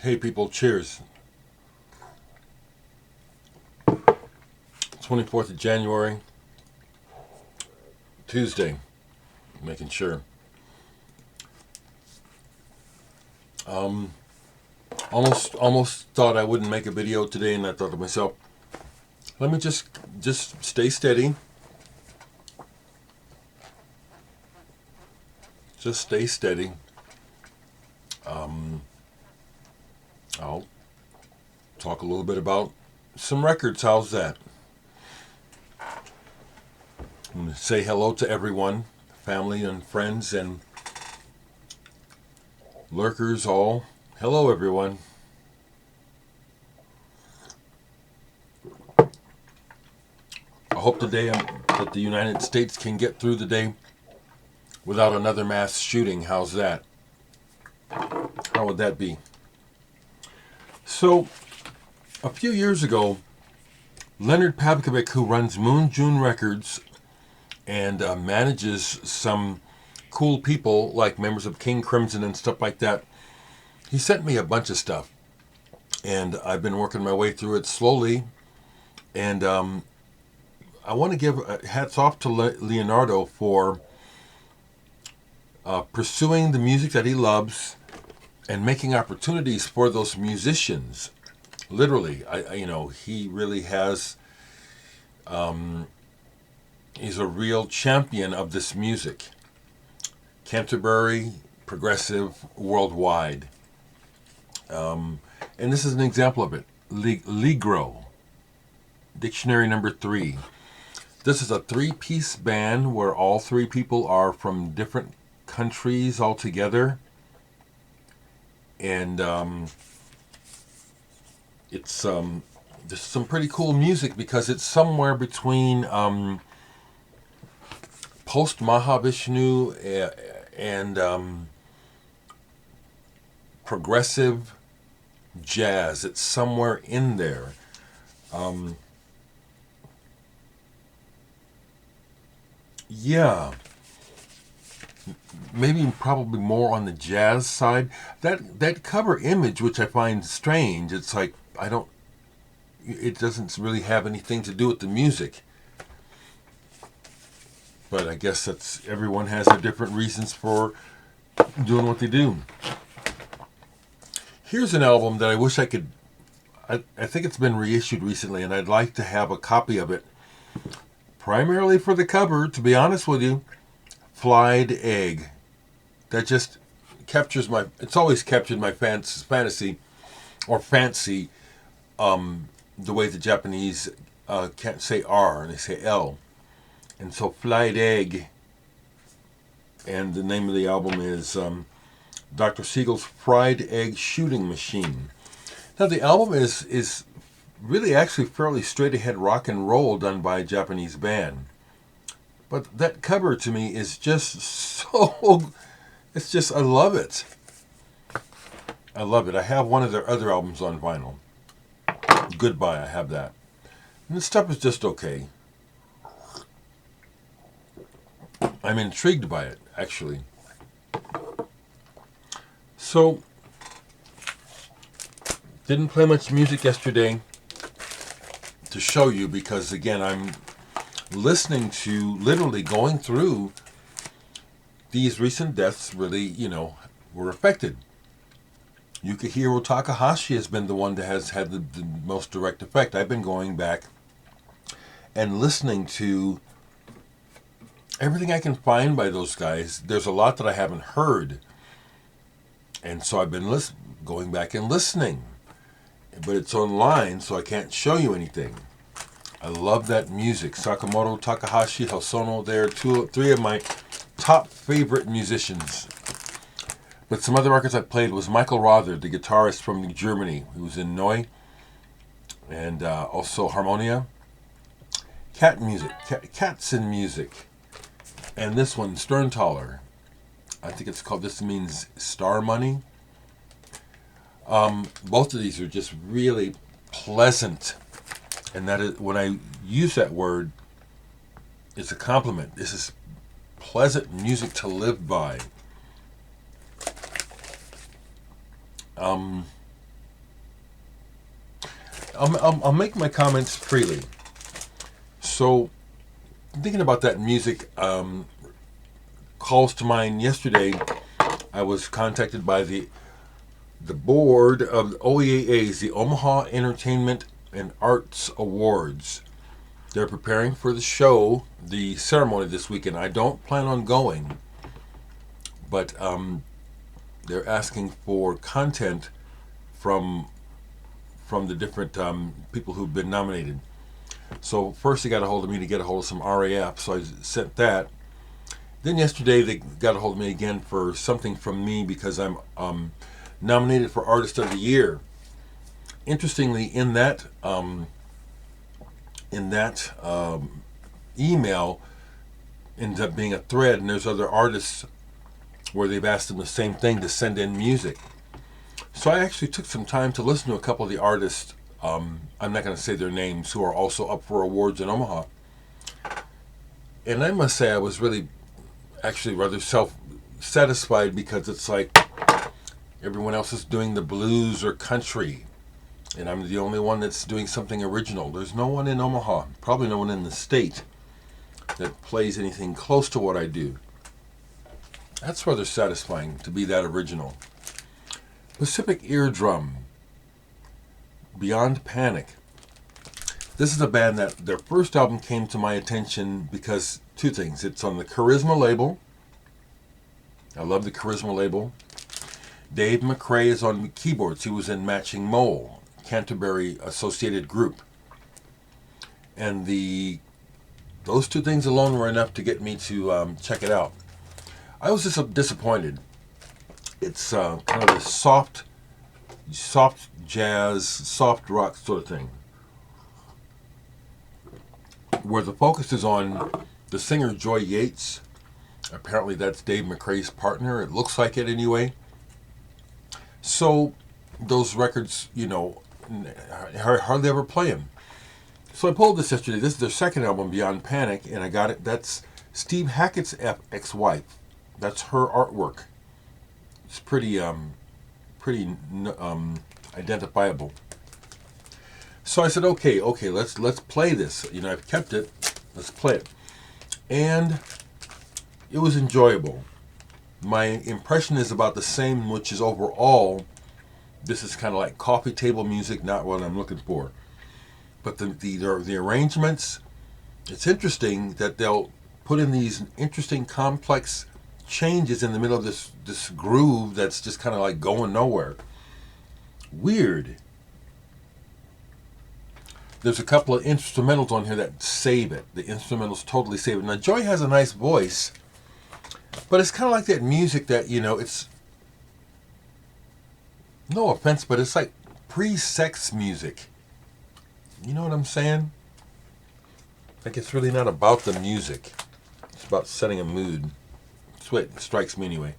Hey people, cheers. 24th of January, Tuesday. Making sure. Almost thought I wouldn't make a video today, and I thought to myself, let me just stay steady. Just stay steady. I'll talk a little bit about some records. How's that? I'm going to say hello to everyone, family and friends and lurkers all. Hello, everyone. I hope today that the United States can get through the day without another mass shooting. How's that? How would that be? So, a few years ago, Lennart Aberg, who runs Moon June Records and manages some cool people like members of King Crimson and stuff like that, he sent me a bunch of stuff. And I've been working my way through it slowly. And I want to give hats off to Leonardo for pursuing the music that he loves and making opportunities for those musicians. Literally, he really has. He's a real champion of this music. Canterbury, progressive, worldwide. And this is an example of it. Ligon, dictionary number 3. This is a 3-piece band where all 3 people are from different countries altogether. And it's there's some pretty cool music because it's somewhere between post-Mahavishnu and progressive jazz. It's somewhere in there. Yeah. Maybe probably more on the jazz side. That cover image, which I find strange, it's like it doesn't really have anything to do with the music. But I guess everyone has their different reasons for doing what they do. Here's an album that I wish I could. I think it's been reissued recently, and I'd like to have a copy of it. Primarily for the cover, to be honest with you. Flied egg. That just captures it's always captured my fantasy, or fancy, the way the Japanese can't say R, and they say L. And so Flied egg, and the name of the album is Dr. Siegel's Fried Egg Shooting Machine. Now the album is really actually fairly straight ahead rock and roll done by a Japanese band. But that cover to me is just so, I love it. I love it. I have one of their other albums on vinyl. Goodbye, I have that. And this stuff is just okay. I'm intrigued by it, actually. So, didn't play much music yesterday to show you because, again, I'm listening to, literally going through these recent deaths really, were affected. Yukihiro Takahashi has been the one that has had the most direct effect. I've been going back and listening to everything I can find by those guys. There's a lot that I haven't heard. And so I've been going back and listening. But it's online, so I can't show you anything. I love that music. Sakamoto, Takahashi, Hosono, they're 3 of my top favorite musicians. But some other records I played was Michael Rother, the guitarist from Germany, who was in Neu, and also Harmonia. Katzenmusik, and this one, Sterntaler. I think it's called, this means Star Money. Both of these are just really pleasant. And that is, when I use that word, it's a compliment. This is pleasant music to live by. I'll make my comments freely. So, thinking about that music calls to mind. Yesterday, I was contacted by the board of OEA's, the Omaha Entertainment and Arts Awards. They're preparing for the show, the ceremony this weekend. I don't plan on going, but they're asking for content from the different people who've been nominated. So first they got a hold of me to get a hold of some RAF, so I sent that. Then yesterday they got a hold of me again for something from me because I'm nominated for Artist of the Year. Interestingly, in that email ends up being a thread, and there's other artists where they've asked them the same thing, to send in music. So I actually took some time to listen to a couple of the artists. I'm not going to say their names, who are also up for awards in Omaha. And I must say I was really actually rather self-satisfied, because it's like everyone else is doing the blues or country, and I'm the only one that's doing something original. There's no one in Omaha, probably no one in the state, that plays anything close to what I do. That's rather satisfying, to be that original. Pacific Eardrum, Beyond Panic. This is a band that their first album came to my attention because two things. It's on the Charisma label. I love the Charisma label. Dave McRae is on keyboards. He was in Matching Mole, Canterbury associated group. And those two things alone were enough to get me to check it out. I was just disappointed. It's kind of a soft jazz, soft rock sort of thing, where the focus is on the singer Joy Yates. Apparently that's Dave McRae's partner. It looks like it anyway. So those records, hardly ever play them. So I pulled this yesterday. This is their second album, Beyond Panic, and I got it. That's Steve Hackett's ex-wife. That's her artwork. It's pretty identifiable. So I said, okay, let's play this. I've kept it. Let's play it. And it was enjoyable. My impression is about the same, which is overall, this is kind of like coffee table music, not what I'm looking for. But the arrangements, it's interesting that they'll put in these interesting, complex changes in the middle of this groove that's just kind of like going nowhere. Weird. There's a couple of instrumentals on here that save it. The instrumentals totally save it. Now, Joy has a nice voice, but it's kind of like that music that, it's, no offense, but it's like pre-sex music. You know what I'm saying? Like, it's really not about the music. It's about setting a mood. That's what strikes me anyway.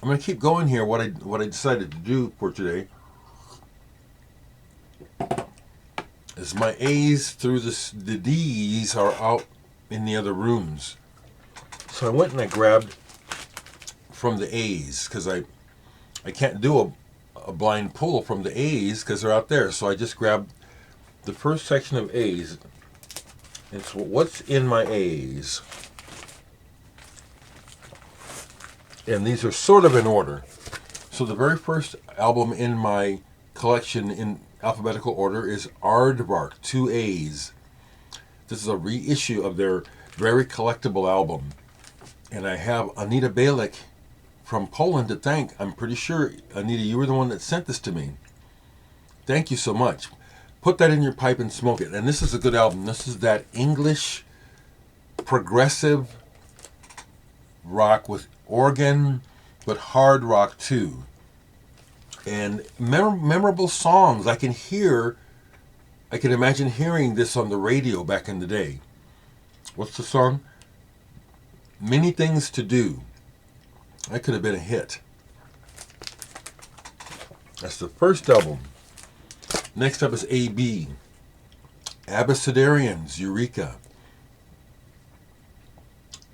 I'm going to keep going here. What I decided to do for today is my A's through the D's are out in the other rooms. So I went and I grabbed from the A's, because I can't do a blind pull from the A's because they're out there. So I just grabbed the first section of A's. It's what's in my A's. And these are sort of in order. So the very first album in my collection in alphabetical order is Aardvark, 2 A's. This is a reissue of their very collectible album. And I have Anita Balick from Poland to thank. I'm pretty sure, Anita, you were the one that sent this to me. Thank you so much. Put that in your pipe and smoke it. And this is a good album. This is that English progressive rock with organ, but hard rock too. And memorable songs. I can imagine hearing this on the radio back in the day. What's the song? Many Things to Do. That could have been a hit. That's the first album. Next up is A.B. Abyssinians, Eureka.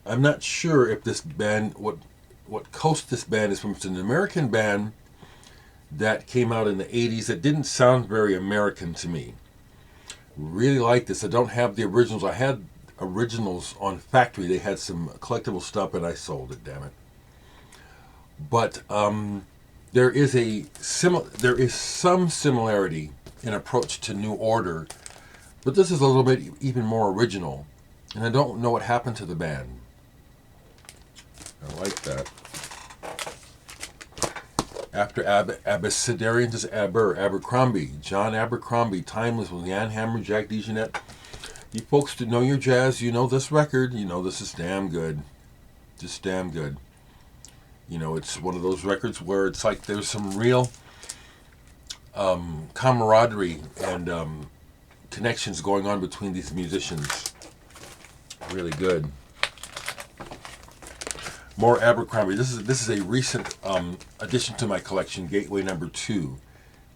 I'm not sure if this band, what coast this band is from. It's an American band that came out in the 80s that didn't sound very American to me. Really like this. I don't have the originals. I had originals on Factory. They had some collectible stuff, and I sold it. Damn it! But there is some similarity in approach to New Order, but this is a little bit even more original, and I don't know what happened to the band. I like that. After Abyssinians is Abercrombie, John Abercrombie, Timeless with Jan Hammer, Jack DeJohnette. You folks that know your jazz, you know this record, you know this is damn good. Just damn good. You know, it's one of those records where it's like there's some real camaraderie and connections going on between these musicians. Really good. More Abercrombie. This is a recent addition to my collection, Gateway number 2.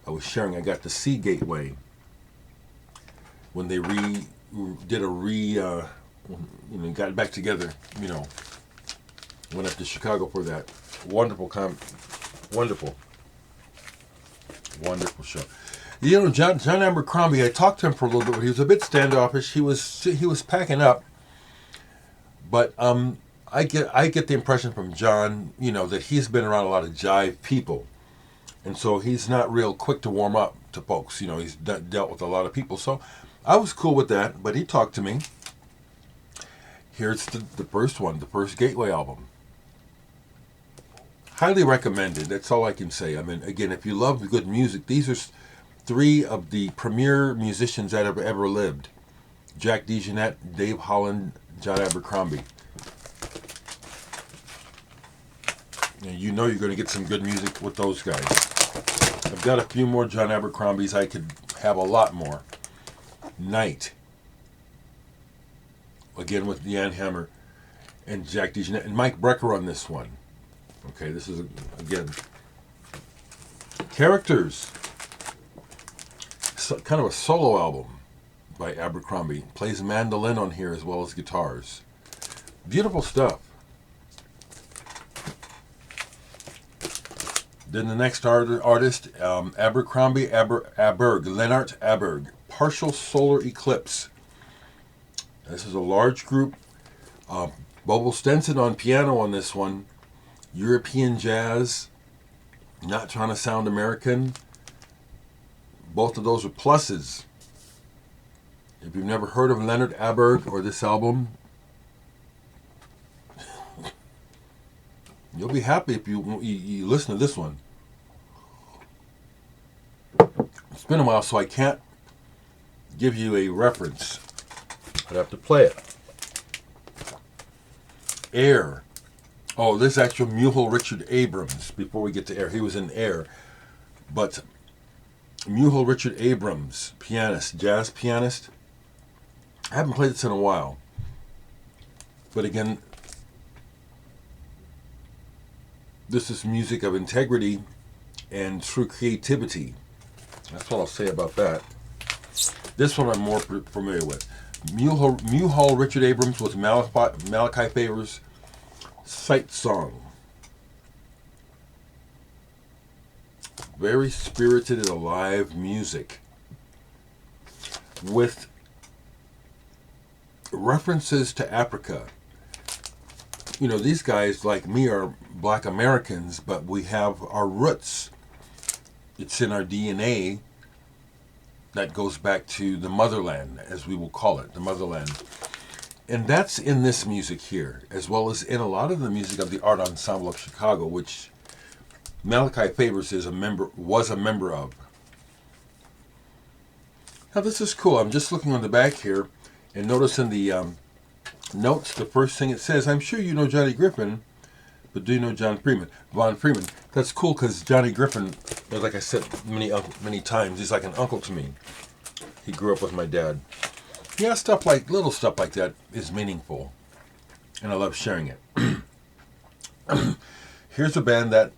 I was sharing. I got the C Gateway when they got it back together. You know, went up to Chicago for that. Wonderful show. You know, John Abercrombie. I talked to him for a little bit, but he was a bit standoffish. He was packing up, but I get the impression from John, you know, that he's been around a lot of jive people, and so he's not real quick to warm up to folks. You know, he's dealt with a lot of people, so I was cool with that. But he talked to me. Here's the first one, the first Gateway album. Highly recommended. That's all I can say. I mean, again, if you love good music, these are 3 of the premier musicians that have ever lived: Jack DeJohnette, Dave Holland, John Abercrombie. And you know you're going to get some good music with those guys. I've got a few more John Abercrombies. I could have a lot more. Night. Again with Jan Hammer and Jack DeJohnette. And Mike Brecker on this one. Okay, this is, again, Characters. Kind of a solo album by Abercrombie. Plays mandolin on here as well as guitars. Beautiful stuff. Then the next artist, Abercrombie Aberg, Lennart Aberg, Partial Solar Eclipse. This is a large group. Bobo Stenson on piano on this one. European jazz, not trying to sound American. Both of those are pluses. If you've never heard of Lennart Aberg or this album, you'll be happy if you listen to this one. It's been a while, so I can't give you a reference. I'd have to play it. Air. Oh, this is actual Muhal Richard Abrams. Before we get to Air, he was in Air. But Muhal Richard Abrams, pianist, jazz pianist. I haven't played this in a while. But again, this is music of integrity and true creativity. That's what I'll say about that. This one I'm more familiar with. Muhal Richard Abrams with Malachi Favor's Sight Song. Very spirited and alive music with references to Africa. You know, these guys, like me, are black Americans, but we have our roots. It's in our DNA that goes back to the motherland, as we will call it, the motherland. And that's in this music here, as well as in a lot of the music of the Art Ensemble of Chicago, which Malachi Favors was a member of. Now this is cool. I'm just looking on the back here and notice in the notes, the first thing it says, I'm sure you know Johnny Griffin, but do you know Von Freeman? That's cool because Johnny Griffin, like I said many times, he's like an uncle to me. He grew up with my dad. Yeah, little stuff like that is meaningful, and I love sharing it. Here's a band that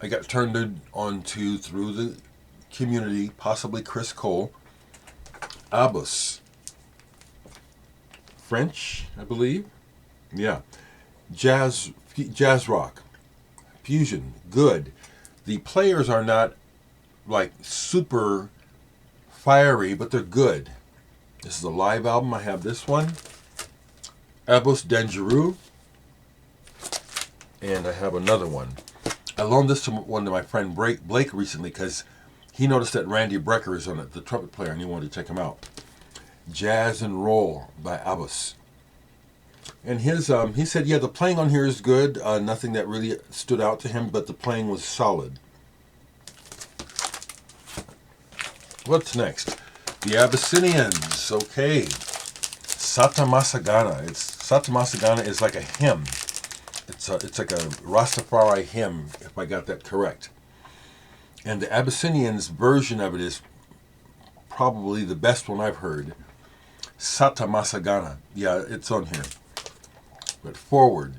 I got turned on to through the community, possibly Chris Cole. Abyss. French, I believe. Yeah. Jazz rock. Fusion. Good. The players are not like super fiery, but they're good. This is a live album. I have this one, Abus Dangereux, and I have another one. I loaned this to one to my friend Blake recently because he noticed that Randy Brecker is on it, the trumpet player, and he wanted to check him out. Jazz and Roll by Abus. And his, he said, yeah, the playing on here is good. Nothing that really stood out to him, but the playing was solid. What's next? The Abyssinians. Okay. Sata Masagana. Sata Masagana is like a hymn. It's like a Rastafari hymn, if I got that correct. And the Abyssinians version of it is probably the best one I've heard. Sata Masagana. Yeah, it's on here. But forward.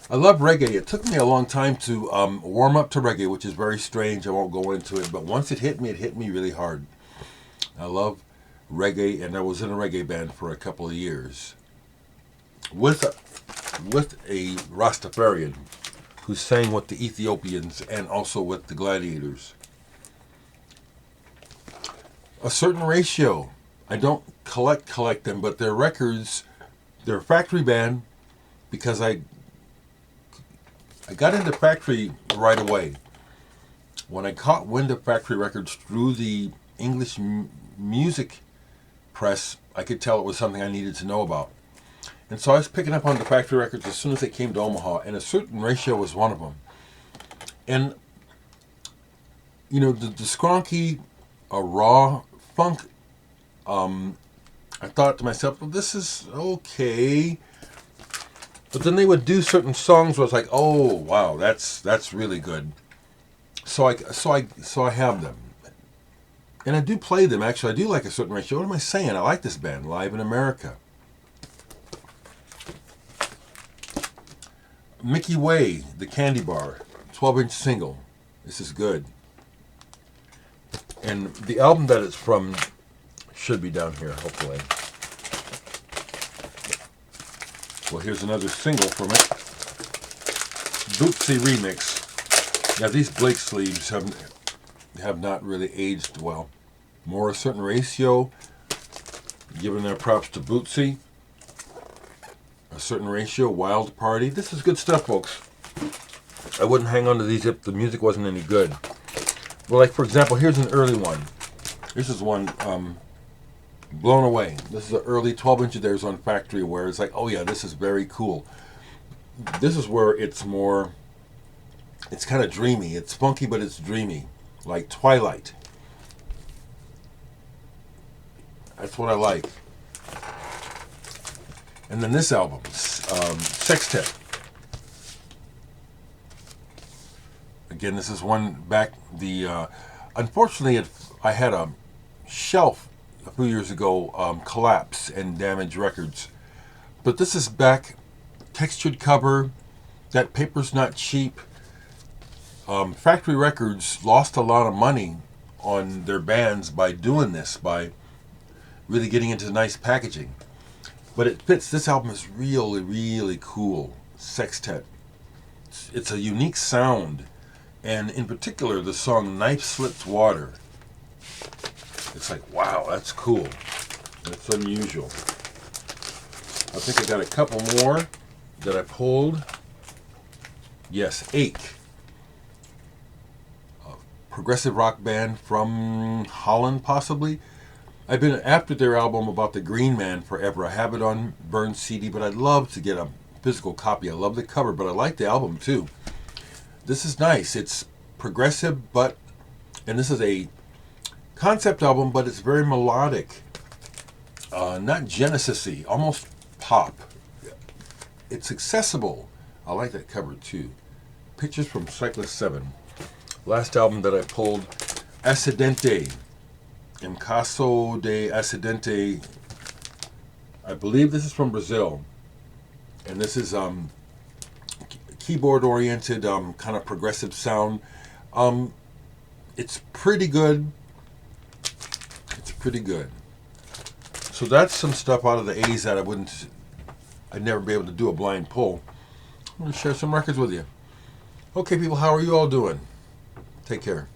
I love reggae. It took me a long time to warm up to reggae, which is very strange. I won't go into it. But once it hit me really hard. I love reggae, and I was in a reggae band for a couple of years. With a Rastafarian who sang with the Ethiopians and also with the Gladiators. A Certain Ratio. I don't collect them, but their records, they're a factory band because I got into factory right away. When I caught wind of factory records through the English music press, I could tell it was something I needed to know about. And so I was picking up on the factory records as soon as they came to Omaha, and A Certain Ratio was one of them. And, you know, the skronky, raw funk, I thought to myself, well, this is okay. But then they would do certain songs where it's like, oh, wow, that's really good. So I have them. And I do play them, actually. I do like A Certain Ratio. What am I saying? I like this band, Live in America. Mickey Way, The Candy Bar, 12-inch single. This is good. And the album that it's from should be down here, hopefully. Well, here's another single from it. Bootsy Remix. Now, these Blake sleeves have not really aged well. More A Certain Ratio. Giving their props to Bootsy. A Certain Ratio, Wild Party. This is good stuff, folks. I wouldn't hang on to these if the music wasn't any good. Well, like, for example, here's an early one. This is one, Blown Away. This is an early 12-inch of theirs on Factory where it's like, oh yeah, this is very cool. This is where it's more, it's kind of dreamy. It's funky, but it's dreamy. Like Twilight. That's what I like. And then this album, Sextet. Again, this is one back unfortunately, I had a shelf a few years ago collapse and damage records. But this is back, textured cover, that paper's not cheap. Factory Records lost a lot of money on their bands by doing this, by really getting into nice packaging. But it fits. This album is really, really cool. Sextet. It's a unique sound. And in particular, the song Knife Slits Water. It's like, wow, that's cool. That's unusual. I think I got a couple more that I pulled. Yes, Ache. A progressive rock band from Holland, possibly. I've been after their album about the Green Man forever. I have it on burned CD, but I'd love to get a physical copy. I love the cover, but I like the album too. This is nice. It's progressive, and this is a concept album, but it's very melodic. Not Genesis-y, almost pop. It's accessible. I like that cover too. Pictures from Cyclist 7. Last album that I pulled, Acidente. In Caso de Acidente. I believe this is from Brazil. And this is keyboard-oriented, kind of progressive sound. It's pretty good. It's pretty good. So that's some stuff out of the 80s that I'd never be able to do a blind pull. I'm going to share some records with you. Okay, people, how are you all doing? Take care.